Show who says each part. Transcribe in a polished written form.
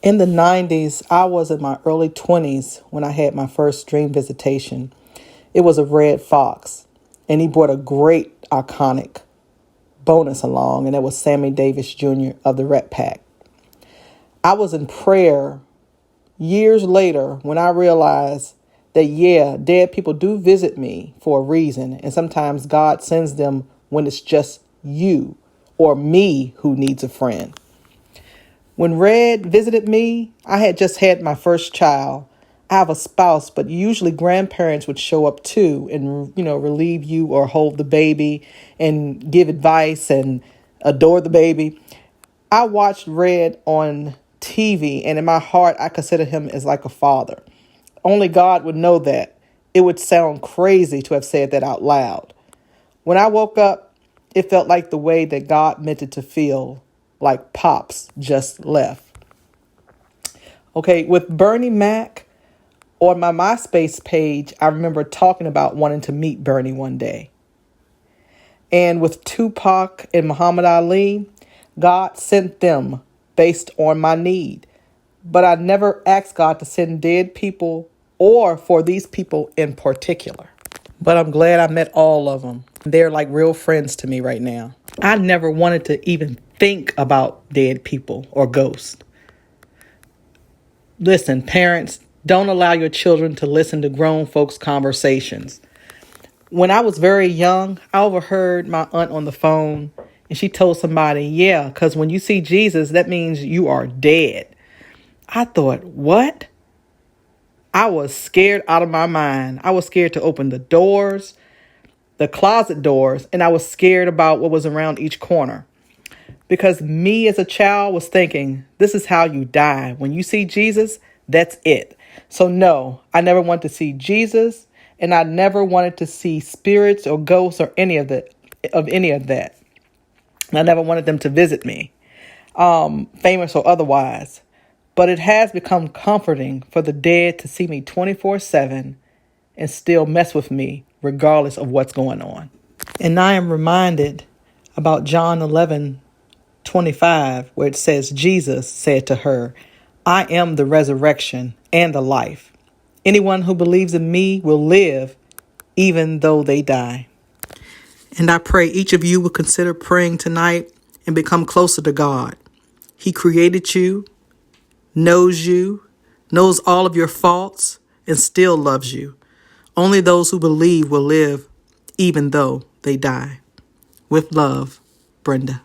Speaker 1: In the 90s, I was in my early 20s when I had my first dream visitation. It was a red fox, and he brought a great iconic bonus along, and it was Sammy Davis Jr. of the Rat Pack. I was in prayer years later when I realized that, dead people do visit me for a reason, and sometimes God sends them when it's just you or me who needs a friend. When Red visited me, I had just had my first child. I have a spouse, but usually grandparents would show up too and, relieve you or hold the baby and give advice and adore the baby. I watched Red on TV, and in my heart, I consider him as like a father. Only God would know that. It would sound crazy to have said that out loud. When I woke up, it felt like the way that God meant it to feel, like Pops just left. Okay, with Bernie Mac, on my MySpace page, I remember talking about wanting to meet Bernie one day. And with Tupac and Muhammad Ali, God sent them based on my need. But I never asked God to send dead people or for these people in particular. But I'm glad I met all of them. They're like real friends to me right now. I never wanted to even think about dead people or ghosts. Listen, parents, don't allow your children to listen to grown folks' conversations. When I was very young, I overheard my aunt on the phone, and she told somebody, because when you see Jesus, that means you are dead. I thought, what? I was scared out of my mind. I was scared to open the doors, the closet doors, and I was scared about what was around each corner. Because me as a child was thinking, this is how you die. When you see Jesus, that's it. So no, I never wanted to see Jesus, and I never wanted to see spirits or ghosts or any of that. And I never wanted them to visit me, famous or otherwise. But it has become comforting for the dead to see me 24/7 and still mess with me regardless of what's going on. And I am reminded about John 11:25, where it says, Jesus said to her, I am the resurrection and the life. Anyone who believes in me will live even though they die. And I pray each of you will consider praying tonight and become closer to God. He created you, knows all of your faults, and still loves you. Only those who believe will live even though they die. With love, Brenda.